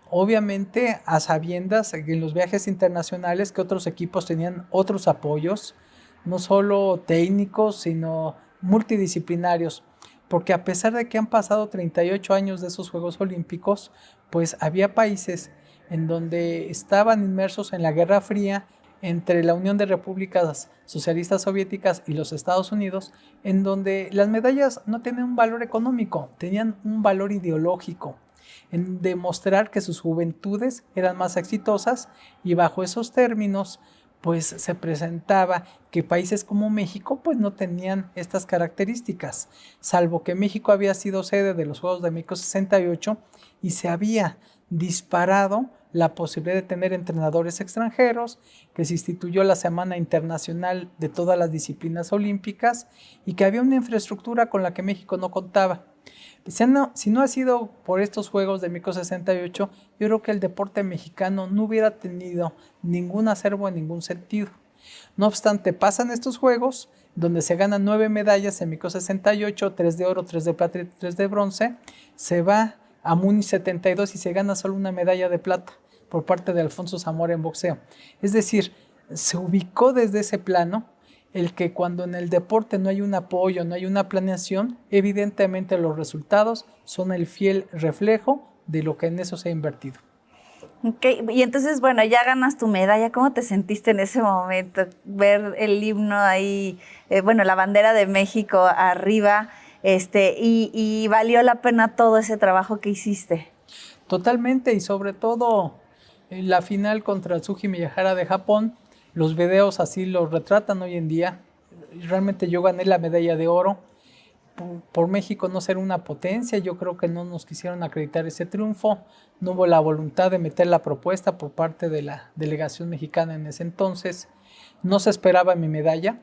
S1: obviamente a sabiendas en los viajes internacionales que otros equipos tenían otros apoyos, no solo técnicos, sino multidisciplinarios, porque a pesar de que han pasado 38 años de esos Juegos Olímpicos, pues había países en donde estaban inmersos en la Guerra Fría entre la Unión de Repúblicas Socialistas Soviéticas y los Estados Unidos, en donde las medallas no tenían un valor económico, tenían un valor ideológico, en demostrar que sus juventudes eran más exitosas, y bajo esos términos pues se presentaba que países como México pues no tenían estas características, salvo que México había sido sede de los Juegos de México 68 y se había disparado la posibilidad de tener entrenadores extranjeros, que se instituyó la Semana Internacional de todas las disciplinas olímpicas y que había una infraestructura con la que México no contaba. Si no ha sido por estos Juegos de México 68, yo creo que el deporte mexicano no hubiera tenido ningún acervo en ningún sentido. No obstante, pasan estos Juegos, donde se ganan 9 medallas en México 68, 3 de oro, 3 de plata y 3 de bronce. Se va a Múnich 72 y se gana solo una medalla de plata por parte de Alfonso Zamora en boxeo. Es decir, se ubicó desde ese plano el que cuando en el deporte no hay un apoyo, no hay una planeación, evidentemente los resultados son el fiel reflejo de lo que en eso se ha invertido.
S4: Okay. Y entonces, bueno, ya ganas tu medalla. ¿Cómo te sentiste en ese momento? Ver el himno ahí, la bandera de México arriba, y valió la pena todo ese trabajo que hiciste.
S1: Totalmente, y sobre todo en la final contra Tsuji Miyahara de Japón, los videos así lo retratan hoy en día. Realmente yo gané la medalla de oro. Por México no ser una potencia, yo creo que no nos quisieron acreditar ese triunfo, no hubo la voluntad de meter la propuesta por parte de la delegación mexicana en ese entonces, no se esperaba mi medalla,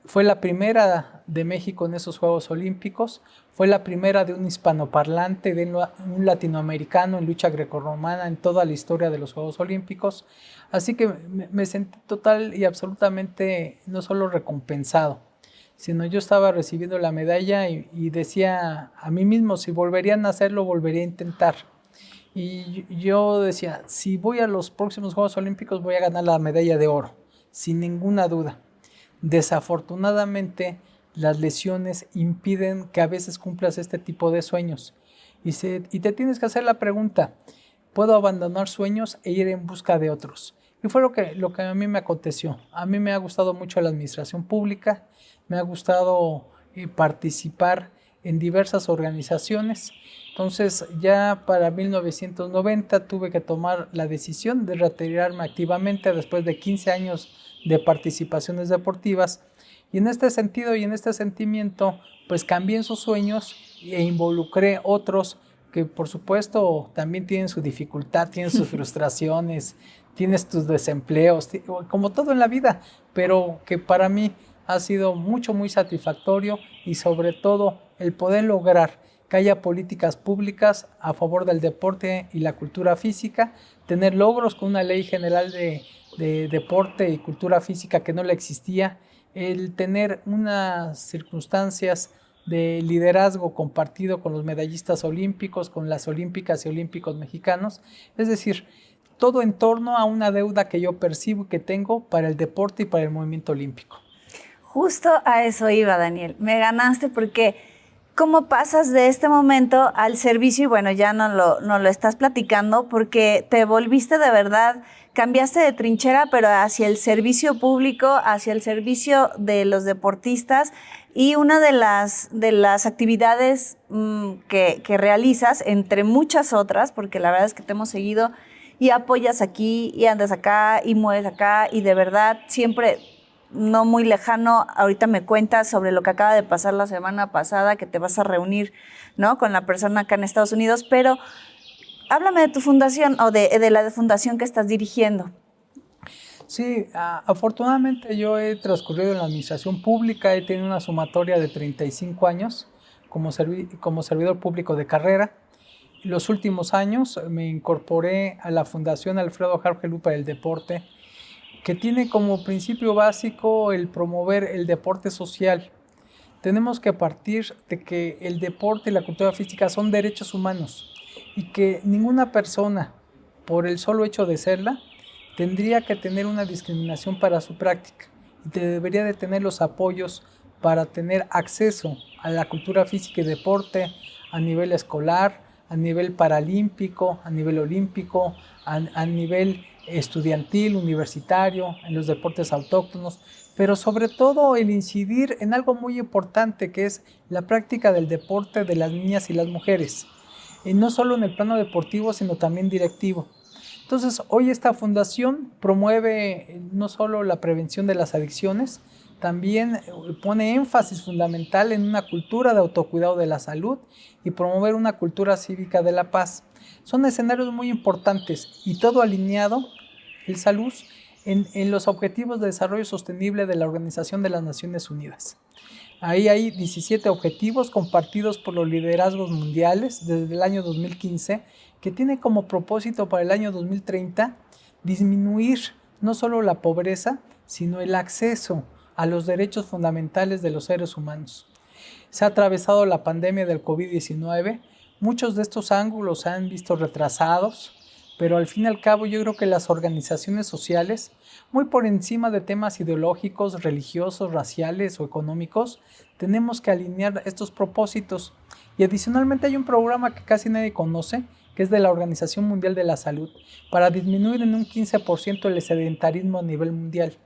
S1: fue la primera de México en esos Juegos Olímpicos, fue la primera de un hispanoparlante, de un latinoamericano en lucha grecorromana en toda la historia de los Juegos Olímpicos, así que me sentí total y absolutamente no solo recompensado, sino yo estaba recibiendo la medalla y decía a mí mismo, si volverían a hacerlo, volvería a intentar. Y yo decía, si voy a los próximos Juegos Olímpicos, voy a ganar la medalla de oro, sin ninguna duda. Desafortunadamente, las lesiones impiden que a veces cumplas este tipo de sueños. Y te tienes que hacer la pregunta, ¿puedo abandonar sueños e ir en busca de otros? Y fue lo que a mí me aconteció. A mí me ha gustado mucho la administración pública, me ha gustado participar en diversas organizaciones. Entonces ya para 1990 tuve que tomar la decisión de retirarme activamente después de 15 años de participaciones deportivas. Y en este sentido y en este sentimiento, pues cambié en sus sueños e involucré otros que por supuesto también tienen su dificultad, tienen sus frustraciones, tienes tus desempleos, como todo en la vida, pero que para mí ha sido muy satisfactorio y sobre todo el poder lograr que haya políticas públicas a favor del deporte y la cultura física, tener logros con una ley general de deporte y cultura física que no le existía, el tener unas circunstancias de liderazgo compartido con los medallistas olímpicos, con las olímpicas y olímpicos mexicanos, es decir, todo en torno a una deuda que yo percibo y que tengo para el deporte y para el movimiento olímpico.
S4: Justo a eso iba, Daniel. Me ganaste porque ¿cómo pasas de este momento al servicio? Y bueno, ya no lo estás platicando porque te volviste de verdad, cambiaste de trinchera, pero hacia el servicio público, hacia el servicio de los deportistas. Y una de las actividades que realizas, entre muchas otras, porque la verdad es que te hemos seguido y apoyas aquí y andas acá y mueves acá y de verdad siempre no muy lejano, ahorita me cuentas sobre lo que acaba de pasar la semana pasada, que te vas a reunir, ¿no?, con la persona acá en Estados Unidos, pero háblame de tu fundación o de la fundación que estás dirigiendo.
S1: Sí, afortunadamente yo he transcurrido en la administración pública, he tenido una sumatoria de 35 años como servidor público de carrera. Los últimos años me incorporé a la Fundación Alfredo Harpelú para el Deporte, que tiene como principio básico el promover el deporte social. Tenemos que partir de que el deporte y la cultura física son derechos humanos y que ninguna persona, por el solo hecho de serla, tendría que tener una discriminación para su práctica y debería de tener los apoyos para tener acceso a la cultura física y deporte a nivel escolar, a nivel paralímpico, a nivel olímpico, a nivel estudiantil, universitario, en los deportes autóctonos, pero sobre todo el incidir en algo muy importante que es la práctica del deporte de las niñas y las mujeres, y no solo en el plano deportivo, sino también directivo. Entonces, hoy esta fundación promueve no solo la prevención de las adicciones, también pone énfasis fundamental en una cultura de autocuidado de la salud y promover una cultura cívica de la paz. Son escenarios muy importantes y todo alineado, el salud, en los Objetivos de Desarrollo Sostenible de la Organización de las Naciones Unidas. Ahí hay 17 objetivos compartidos por los liderazgos mundiales desde el año 2015 que tienen como propósito para el año 2030 disminuir no solo la pobreza, sino el acceso a los derechos fundamentales de los seres humanos. Se ha atravesado la pandemia del COVID-19, muchos de estos ángulos se han visto retrasados, pero al fin y al cabo yo creo que las organizaciones sociales, muy por encima de temas ideológicos, religiosos, raciales o económicos, tenemos que alinear estos propósitos. Y adicionalmente hay un programa que casi nadie conoce, que es de la Organización Mundial de la Salud, para disminuir en un 15% el sedentarismo a nivel mundial.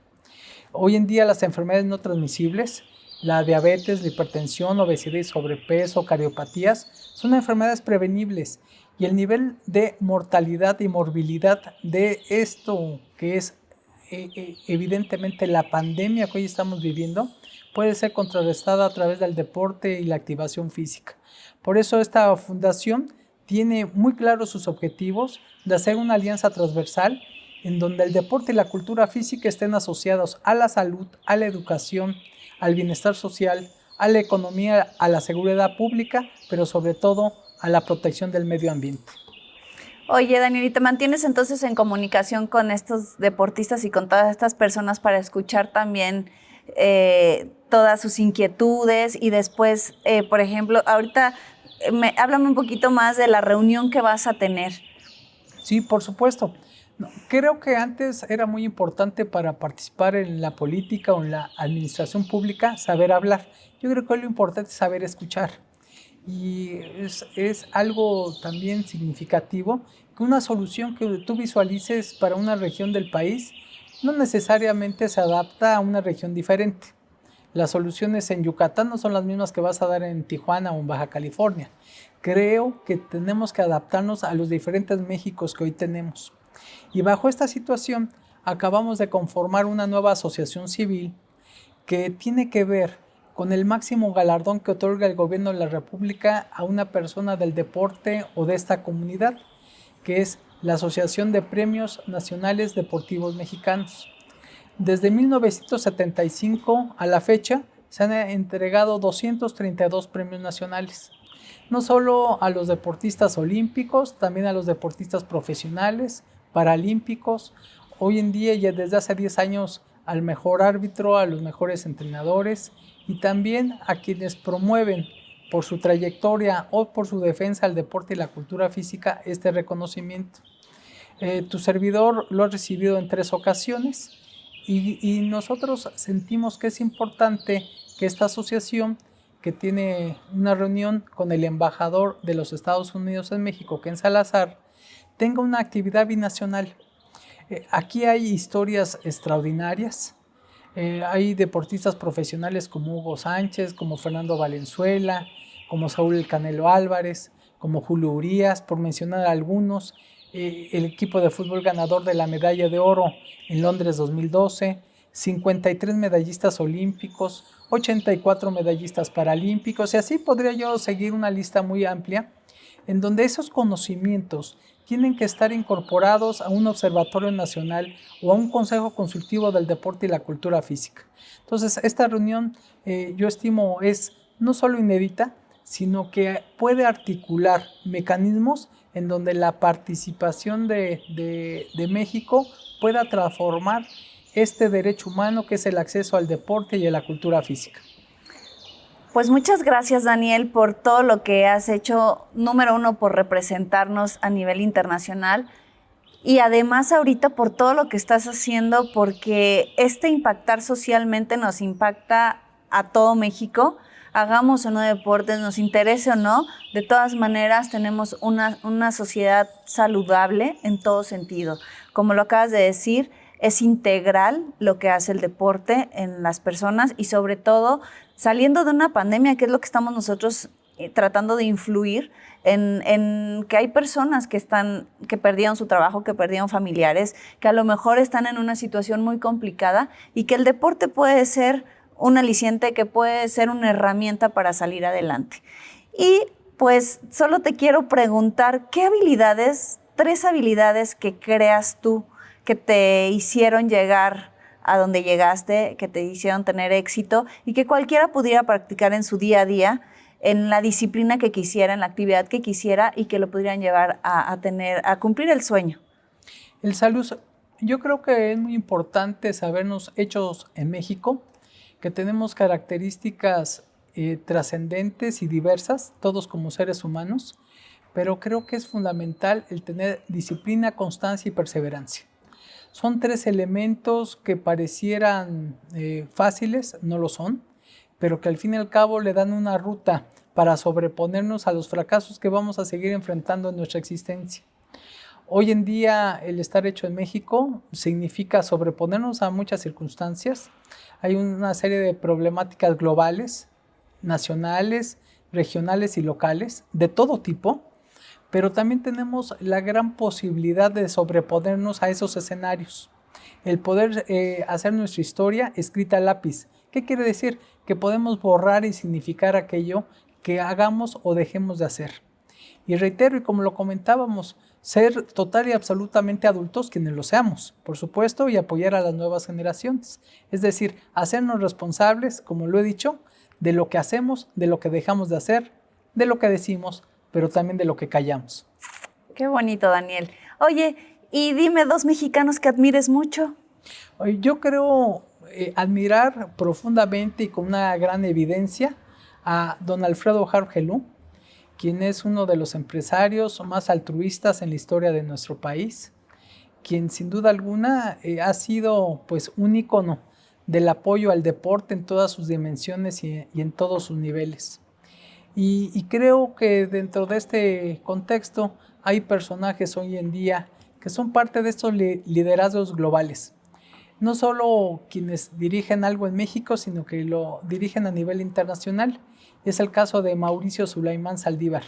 S1: Hoy en día las enfermedades no transmisibles, la diabetes, la hipertensión, obesidad y sobrepeso, cardiopatías, son enfermedades prevenibles y el nivel de mortalidad y morbilidad de esto que es evidentemente la pandemia que hoy estamos viviendo puede ser contrarrestada a través del deporte y la activación física. Por eso esta fundación tiene muy claros sus objetivos de hacer una alianza transversal en donde el deporte y la cultura física estén asociados a la salud, a la educación, al bienestar social, a la economía, a la seguridad pública, pero sobre todo a la protección del medio ambiente.
S4: Oye, Daniel, ¿y te mantienes entonces en comunicación con estos deportistas y con todas estas personas para escuchar también todas sus inquietudes? Y después, por ejemplo, ahorita háblame un poquito más de la reunión que vas a tener.
S1: Sí, por supuesto. Creo que antes era muy importante para participar en la política o en la administración pública saber hablar. Yo creo que hoy lo importante es saber escuchar. Y es algo también significativo que una solución que tú visualices para una región del país no necesariamente se adapta a una región diferente. Las soluciones en Yucatán no son las mismas que vas a dar en Tijuana o en Baja California. Creo que tenemos que adaptarnos a los diferentes Méxicos que hoy tenemos. Y bajo esta situación acabamos de conformar una nueva asociación civil que tiene que ver con el máximo galardón que otorga el gobierno de la República a una persona del deporte o de esta comunidad, que es la Asociación de Premios Nacionales Deportivos Mexicanos. Desde 1975 a la fecha se han entregado 232 premios nacionales, no solo a los deportistas olímpicos, también a los deportistas profesionales, paralímpicos, hoy en día ya desde hace 10 años al mejor árbitro, a los mejores entrenadores y también a quienes promueven por su trayectoria o por su defensa al deporte y la cultura física este reconocimiento. Tu servidor lo ha recibido en 3 ocasiones y nosotros sentimos que es importante que esta asociación, que tiene una reunión con el embajador de los Estados Unidos en México, Ken Salazar, tenga una actividad binacional. Aquí hay historias extraordinarias. Hay deportistas profesionales como Hugo Sánchez, como Fernando Valenzuela, como Saúl El Canelo Álvarez, como Julio Urías, por mencionar algunos. El equipo de fútbol ganador de la medalla de oro en Londres 2012, 53 medallistas olímpicos, 84 medallistas paralímpicos, y así podría yo seguir una lista muy amplia, en donde esos conocimientos tienen que estar incorporados a un observatorio nacional o a un consejo consultivo del deporte y la cultura física. Entonces, esta reunión yo estimo es no solo inédita, sino que puede articular mecanismos en donde la participación de México pueda transformar este derecho humano que es el acceso al deporte y a la cultura física.
S4: Pues muchas gracias, Daniel, por todo lo que has hecho, número uno, por representarnos a nivel internacional y además ahorita por todo lo que estás haciendo, porque impactar socialmente nos impacta a todo México. Hagamos o no deportes, nos interese o no, de todas maneras tenemos una sociedad saludable en todo sentido. Como lo acabas de decir, es integral lo que hace el deporte en las personas y sobre todo saliendo de una pandemia, que es lo que estamos nosotros tratando de influir en que hay personas que perdieron su trabajo, que perdieron familiares, que a lo mejor están en una situación muy complicada y que el deporte puede ser un aliciente, que puede ser una herramienta para salir adelante. Y pues solo te quiero preguntar, ¿qué habilidades, 3 habilidades que creas tú que te hicieron llegar a donde llegaste, que te hicieron tener éxito y que cualquiera pudiera practicar en su día a día, en la disciplina que quisiera, en la actividad que quisiera y que lo pudieran llevar a cumplir el sueño?
S1: El salud, yo creo que es muy importante sabernos hechos en México, que tenemos características trascendentes y diversas, todos como seres humanos, pero creo que es fundamental el tener disciplina, constancia y perseverancia. Son 3 elementos que parecieran fáciles, no lo son, pero que al fin y al cabo le dan una ruta para sobreponernos a los fracasos que vamos a seguir enfrentando en nuestra existencia. Hoy en día el estar hecho en México significa sobreponernos a muchas circunstancias. Hay una serie de problemáticas globales, nacionales, regionales y locales, de todo tipo, pero también tenemos la gran posibilidad de sobreponernos a esos escenarios. El poder hacer nuestra historia escrita a lápiz. ¿Qué quiere decir? Que podemos borrar y significar aquello que hagamos o dejemos de hacer. Y reitero, y como lo comentábamos, ser total y absolutamente adultos quienes lo seamos, por supuesto, y apoyar a las nuevas generaciones. Es decir, hacernos responsables, como lo he dicho, de lo que hacemos, de lo que dejamos de hacer, de lo que decimos, pero también de lo que callamos.
S4: Qué bonito, Daniel. Oye, y dime 2 mexicanos que admires mucho.
S1: Yo creo admirar profundamente y con una gran evidencia a don Alfredo Harp Helú, quien es uno de los empresarios más altruistas en la historia de nuestro país, quien sin duda alguna ha sido pues un ícono del apoyo al deporte en todas sus dimensiones y en todos sus niveles. Y creo que dentro de este contexto hay personajes hoy en día que son parte de estos liderazgos globales. No solo quienes dirigen algo en México, sino que lo dirigen a nivel internacional. Es el caso de Mauricio Sulaimán Saldívar,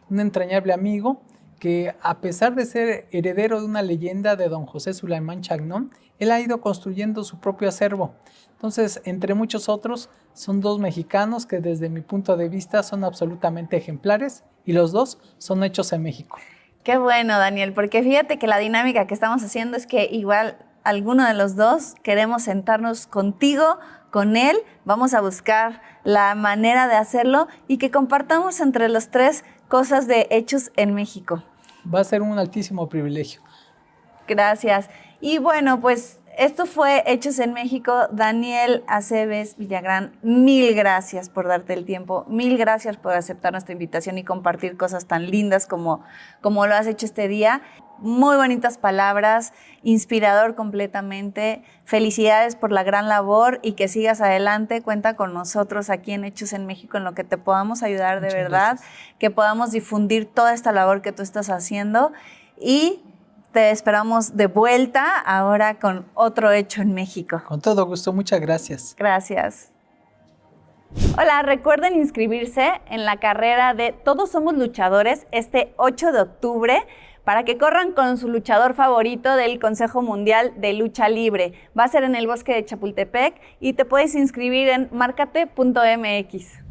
S1: un entrañable amigo que, a pesar de ser heredero de una leyenda de don José Sulaimán Chagnon, él ha ido construyendo su propio acervo. Entonces, entre muchos otros, son 2 mexicanos que desde mi punto de vista son absolutamente ejemplares y los 2 son hechos en México.
S4: Qué bueno, Daniel, porque fíjate que la dinámica que estamos haciendo es que igual alguno de los 2 queremos sentarnos contigo, con él, vamos a buscar la manera de hacerlo y que compartamos entre los 3 cosas de hechos en México.
S1: Va a ser un altísimo privilegio.
S4: Gracias. Y bueno, pues esto fue Hechos en México. Daniel Aceves Villagrán, 1000 gracias por darte el tiempo, 1000 gracias por aceptar nuestra invitación y compartir cosas tan lindas como lo has hecho este día. Muy bonitas palabras, inspirador completamente. Felicidades por la gran labor y que sigas adelante. Cuenta con nosotros aquí en Hechos en México en lo que te podamos ayudar de
S1: Muchas
S4: verdad,
S1: gracias.
S4: que podamos difundir toda esta labor que tú estás haciendo y te esperamos de vuelta ahora con otro Hecho en México.
S1: Con todo gusto, muchas gracias.
S4: Gracias. Hola, recuerden inscribirse en la carrera de Todos Somos Luchadores este 8 de octubre para que corran con su luchador favorito del Consejo Mundial de Lucha Libre. Va a ser en el Bosque de Chapultepec y te puedes inscribir en marcate.mx.